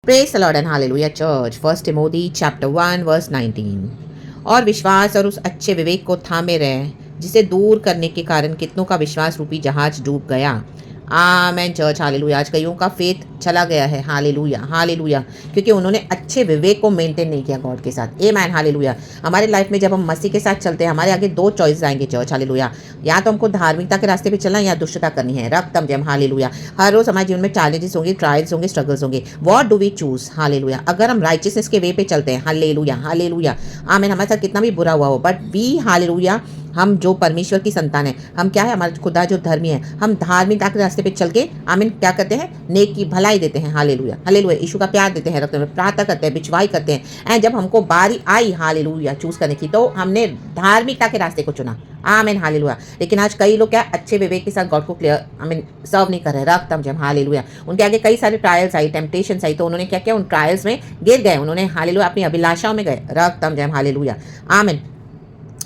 Praise the Lord and hallelujah church. First Timothy chapter 1 verse 19। और विश्वास और उस अच्छे विवेक को थामे रहे जिसे दूर करने के कारण कितनों का विश्वास रूपी जहाज डूब गया। आमेन चर्च हालेलुया। आज कईयों का फेथ चला गया है। Hallelujah hallelujah. क्योंकि उन्होंने अच्छे विवेक को मेंटेन नहीं किया गॉड के साथ। Amen hallelujah. हमारे लाइफ में जब हम मसीह के साथ चलते हैं हमारे आगे दो चॉइस आएंगे चर्च हालेलुया। या तो हमको धार्मिकता के रास्ते पे चलना या दुष्टता करनी है। रक्तम जम हालेलुया। हर रोज हमारे जीवन में चैलेंजेस होंगे, ट्रायल्स होंगे, स्ट्रगल्स होंगे। What do we choose hallelujah. अगर हम राइचियसनेस के वे पे चलते हैं हालेलुया हालेलुया। आमीन। हमारे साथ कितना भी बुरा हुआ हो बट वी हालेलुया हम जो परमेश्वर की संतान है, हम क्या है, हमारा खुदा जो धर्मी है, हम धार्मिकता के रास्ते पे चल के आमीन क्या करते हैं, नेक की भलाई देते हैं। Hallelujah hallelujah. यीशु का प्यार देते हैं, रखते हैं, प्रार्थना करते हैं, बिचवाई करते हैं। एंड जब हमको बारी आई हालेलुया चूज करने की तो हमने धार्मिकता के रास्ते को चुना। आमीन हालेलुया। लेकिन आज कई लोग क्या अच्छे विवेक के साथ गॉड को क्लियर आमीन सर्व नहीं कर रहे। रक्तम जम हालेलुया। उनके आगे कई सारे ट्रायल्स आई, टेम्पटेशंस आई, तो उन्होंने क्या किया, उन ट्रायल्स में गिर गए। उन्होंने हालेलुया अपनी अभिलाषाओं में गए। रक्तम जम हालेलुया। आमीन।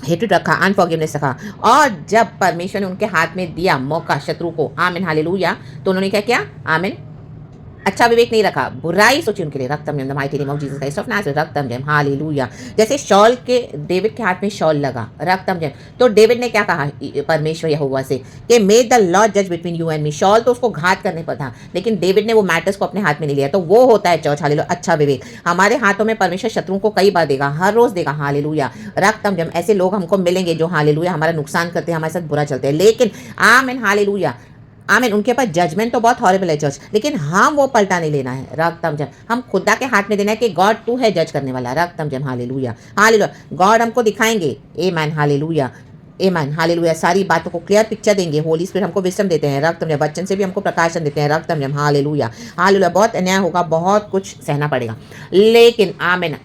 हेट्रेड रखा, अनफॉरगिवनेस रखा। और जब परमेश्वर ने उनके हाथ में दिया मौका शत्रु को, आमीन हालेलुया, तो उन्होंने क्या किया, आमीन अच्छा विवेक नहीं रखा, बुराई सोची उनके लिए। रक्तम जम, the mighty name of Jesus Christ of Nazareth. रक्तम जम हालेलुया। जैसे शॉल के डेविड के हाथ में शॉल लगा, रक्तम जम, तो डेविड ने क्या कहा परमेश्वर यहोवा से कि मे द लॉर्ड जज between you and me. Shawl तो उसको घात करने पर था लेकिन डेविड ने वो मैटर्स को अपने हाथ में नहीं लिया। तो वो होता है चर्च हालेलुया अच्छा विवेक। हमारे हाथों में परमेश्वर शत्रुओं को कई बार देगा, हर रोज देगा। हालेलुया रक्तम जम। ऐसे लोग हमको मिलेंगे जो हालेलुया हमारा नुकसान करते हैं, हमारे साथ बुरा चलते हैं, लेकिन आमीन हालेलुया आमीन उनके पास जजमेंट तो बहुत हॉरिबल है चर्च, लेकिन हम वो पलटा नहीं लेना है। रक्तम जम। हम खुदा के हाथ में देना है कि गॉड तू है जज करने वाला। रक्तम जम हालेलुया हालेलुया। गॉड हमको दिखाएंगे। आमीन हालेलुया आमीन हालेलुया। सारी बातों को क्लियर पिक्चर देंगे। होली स्पिरिट हमको विजडम देते हैं। रक्तम जम। बच्चन से भी हमको प्रकाशन देते हैं। रक्तम जम हालेलुया हालेलुया। बहुत अन्याय होगा, बहुत कुछ सहना पड़ेगा, लेकिन आमीन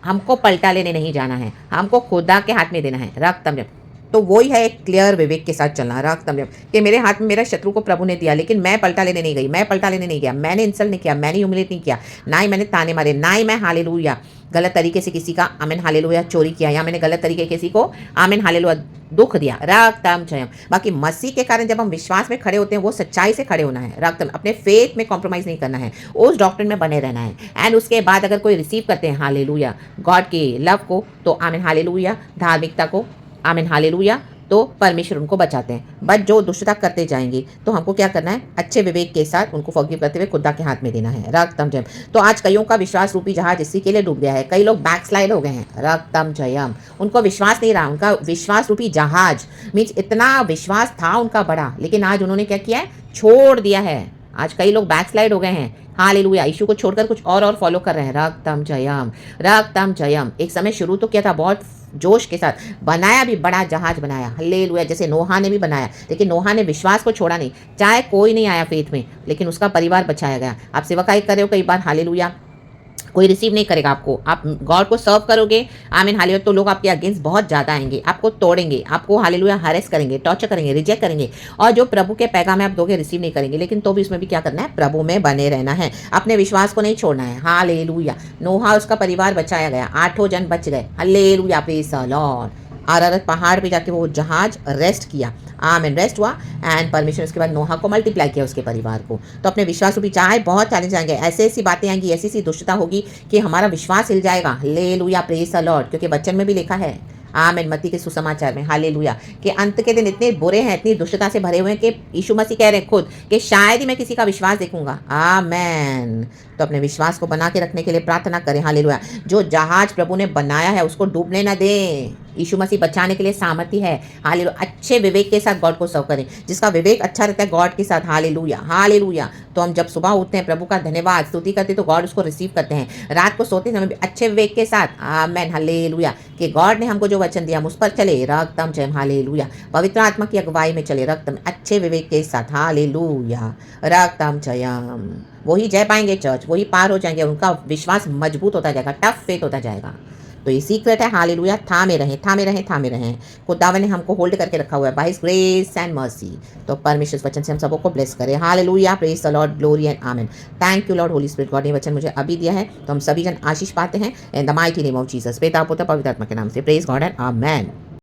हमको पलटा लेने नहीं जाना है, हमको खुदा के हाथ में देना है। रक्तम जम। तो वही है एक क्लियर विवेक के साथ चलना। रक्तम जम कि मेरे हाथ में मेरा शत्रु को प्रभु ने दिया लेकिन मैं पलटा लेने नहीं गई, मैं पलटा लेने नहीं गया, मैंने इंसल्ट नहीं किया, मैंने ह्यूमिलेट नहीं किया, ना ही मैंने ताने मारे, ना ही मैं हालेलुया गलत तरीके से किसी का आमीन हालेलुया चोरी किया, या मैंने गलत तरीके किसी को आमीन हालेलुया दुख दिया। रक्तम जयम। बाकी मसीह के कारण जब हम विश्वास में खड़े होते हैं वो सच्चाई से खड़े होना है। रक्तम अपने फेथ में कॉम्प्रोमाइज नहीं करना है, उस डॉक्ट्रिन में बने रहना है। एंड उसके बाद अगर कोई रिसीव करते हैं हालेलुया गॉड के लव को, तो आमीन हालेलुया धार्मिकता को, आमीन हालेलुया, तो परमेश्वर उनको बचाते हैं। बट जो दुष्टता करते जाएंगे तो हमको क्या करना है, अच्छे विवेक के साथ उनको फॉरगिव करते हुए खुदा के हाथ में देना है। रक्तम जयम। तो आज कईयों का विश्वास रूपी जहाज इसी के लिए डूब गया है। कई लोग बैकस्लाइड हो गए हैं। रक्तम जयम। उनको विश्वास नहीं रहा, उनका विश्वास रूपी जहाज मीन्स इतना विश्वास था उनका बड़ा, लेकिन आज उन्होंने क्या किया है, छोड़ दिया है। आज कई लोग बैकस्लाइड हो गए हैं। हालेलुया। यीशु को छोड़कर कुछ और फॉलो कर रहे हैं। रक्तम जयम रक्तम जयम। एक समय शुरू तो किया था बहुत जोश के साथ, बनाया भी बड़ा जहाज बनाया। हालेलुया। जैसे नोहा ने भी बनाया, लेकिन नोहा ने विश्वास को छोड़ा नहीं। चाहे कोई नहीं आया फेथ में, लेकिन उसका परिवार बचाया गया। आप सेवकाई कर रहे हो कई बार हालेलुया, कोई रिसीव नहीं करेगा आपको, आप गॉड को सर्व करोगे आमीन हालेलुया, तो लोग आपके अगेंस्ट बहुत ज़्यादा आएंगे, आपको तोड़ेंगे, आपको हालेलुया हरेस करेंगे, टॉर्चर करेंगे, रिजेक्ट करेंगे। और जो प्रभु के पैगाम आप दोगे रिसीव नहीं करेंगे, लेकिन तो भी उसमें भी क्या करना है, प्रभु में बने रहना है, अपने विश्वास को नहीं छोड़ना है। हालेलुया। नोहा उसका परिवार बचाया गया, 8 जन बच गए। Hallelujah praise the Lord. अरारत पहाड़ पे जाके वो जहाज रेस्ट किया, आमीन रेस्ट हुआ। एंड परमेश्वर उसके बाद नोहा को मल्टीप्लाई किया उसके परिवार को। तो अपने विश्वास रूपी चाहे बहुत चैलेंज आएंगे, ऐसी ऐसी बातें आएंगी, ऐसी ऐसी दुष्टता होगी कि हमारा विश्वास हिल जाएगा। Hallelujah praise the Lord. क्योंकि वचन में भी लिखा है आमीन मत्ती के सुसमाचार में हालेलुया कि अंत के दिन इतने बुरे हैं, इतनी दुष्टता से भरे हुए हैं कि यीशु मसीह कह रहे हैं खुद कि शायद ही मैं किसी का विश्वास देखूंगा। आमीन। तो अपने विश्वास को बना के रखने के लिए प्रार्थना करें। हालेलुया। जो जहाज प्रभु ने बनाया है उसको डूबने ना दें। यीशु मसीह बचाने के लिए सामर्थ्य है। हालेलुया। अच्छे विवेक के साथ गॉड को सर्व करें। जिसका विवेक अच्छा रहता है गॉड के साथ, हालेलुया हालेलुया, तो हम जब सुबह उठते हैं प्रभु का धन्यवाद स्तुति करते हैं तो गॉड उसको रिसीव करते हैं। रात को सोते समय भी अच्छे विवेक के साथ आमीन हालेलुया कि गॉड ने हमको जो वचन दिया हम उस पर चले। रक्तम जयम हालेलुया। पवित्र आत्मा की अगुवाई में चले, रक्तम अच्छे विवेक के साथ। हालेलुया रक्तम जयम। वही जय पाएंगे चर्च, वही पार हो जाएंगे, उनका विश्वास मजबूत होता जाएगा, टफ फेथ होता जाएगा। तो ये सीक्रेट है। हालेलुया। थामे रहें थामे रहें थामे रहें। खुदावन ने हमको होल्ड करके रखा हुआ है by his grace and mercy. तो परमेश्वर वचन से हम सबको को ब्लेस करें। Hallelujah praise the lord, glory and amen. Thank you lord holy spirit. God ने वचन मुझे अभी दिया है तो हम सभी जन आशीष पाते हैं in the mighty name of Jesus. पिता पुत्र पवित्र आत्मा के नाम से। Praise God and amen.